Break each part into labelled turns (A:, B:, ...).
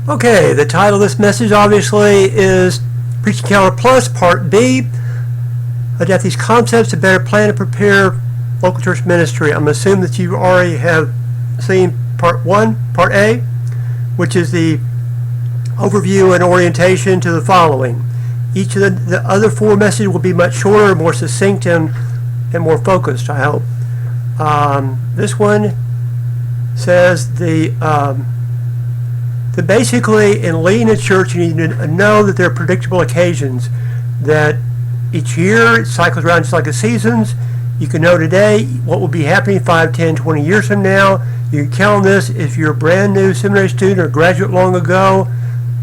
A: Okay, the title of this message obviously is Preaching Calendar Plus, Part B. Adapt these concepts to better plan and prepare local church ministry. I'm assuming that you already have seen Part 1, Part A, which is the overview and orientation to the following. Each of the other four messages will be much shorter, more succinct, and more focused, I hope. This one says that basically in leading a church you need to know that there are predictable occasions, that each year it cycles around just like the seasons. You can know today what will be happening 5, 10, 20 years from now. You can count on this if you're a brand new seminary student or graduate long ago,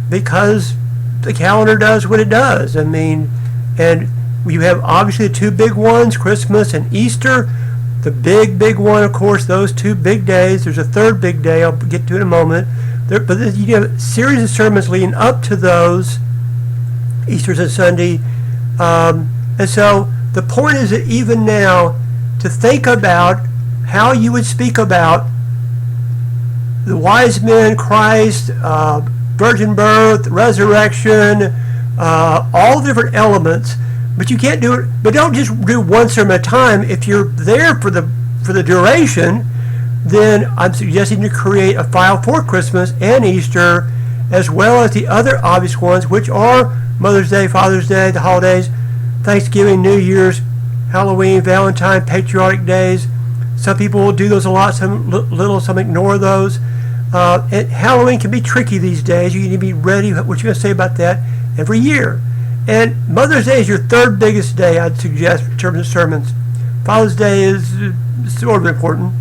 A: because the calendar does what it does. I mean, and you have obviously the two big ones, Christmas and Easter. The big one, of course, those two big days. There's a third big day I'll get to in a moment. But you have a series of sermons leading up to those, Easter's and Sunday. And so the point is that even now, to think about how you would speak about the wise men, Christ, virgin birth, resurrection, all different elements. But you can't do it. But don't just do one sermon at a time. If you're there for the duration, then I'm suggesting to create a file for Christmas and Easter, as well as the other obvious ones, which are Mother's Day, Father's Day, the holidays, Thanksgiving, New Year's, Halloween, Valentine, patriotic days. Some people will do those a lot, some little, some ignore those. And Halloween can be tricky these days. You need to be ready. What you're going to say about that every year. And Mother's Day is your third biggest day, I'd suggest, in terms of sermons. Father's Day is sort of important.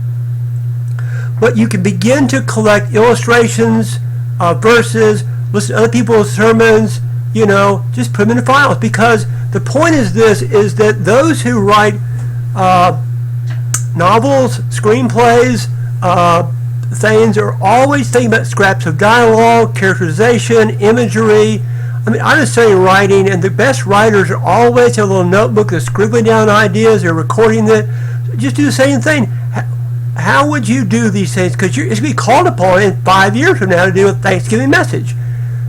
A: But you can begin to collect illustrations, verses, listen to other people's sermons, just put them in the files. Because the point is this, is that those who write novels, screenplays, things are always thinking about scraps of dialogue, characterization, imagery. I mean, I'm just saying writing, and the best writers are always have a little notebook. They're scribbling down ideas. They're recording it. Just do the same thing. How would you do these things? Because it's going to be called upon in 5 years from now to do a Thanksgiving message.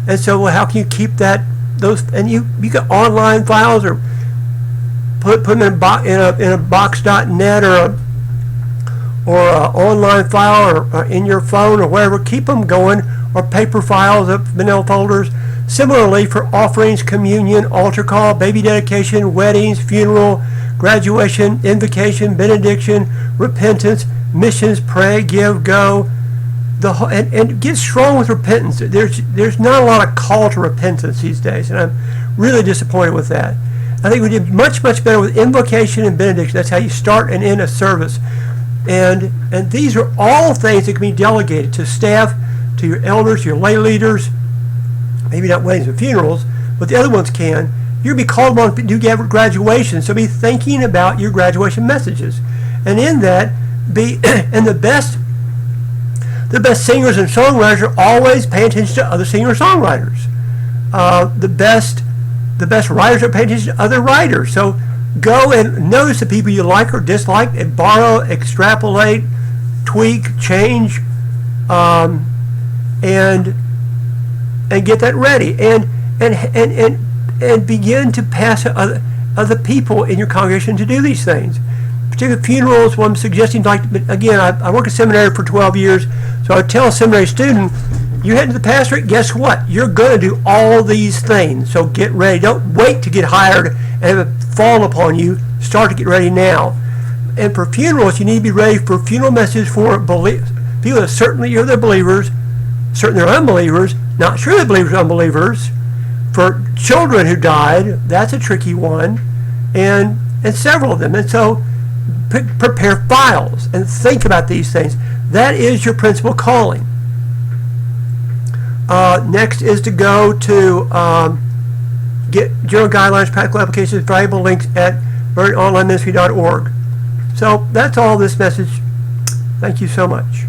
A: And so, well, how can you keep those? And you got online files, or put them in a box.net or an online file, or in your phone or wherever. Keep them going, or paper files up manila folders. Similarly, for offerings, communion, altar call, baby dedication, weddings, funeral, graduation, invocation, benediction, repentance, missions, pray, give, go, and get strong with repentance. There's not a lot of call to repentance these days, and I'm really disappointed with that. I think we did much better with invocation and benediction. That's how you start and end a service. And these are all things that can be delegated to staff, to your elders, your lay leaders. Maybe not weddings and funerals, but the other ones can. You'll be called upon to do graduation, so be thinking about your graduation messages. And in that, and the best singers and songwriters are always paying attention to other singer-songwriters. The best writers are paying attention to other writers. So go and notice the people you like or dislike, and borrow, extrapolate, tweak, change, and get that ready, and begin to pass to other people in your congregation to do these things. Particularly funerals, what I'm suggesting, again, I work at seminary for 12 years, so I tell a seminary student, you head to the pastorate, guess what? You're going to do all these things, so get ready. Don't wait to get hired and have it fall upon you. Start to get ready now. And for funerals, you need to be ready for funeral messages for people that certainly you're their believers, certainly they're unbelievers, not sure they're believers or unbelievers. For children who died, that's a tricky one, and several of them. And so prepare files and think about these things. That is your principal calling. Next is to go to get general guidelines, practical applications, valuable links at onlineministry.org. So that's all this message. Thank you so much.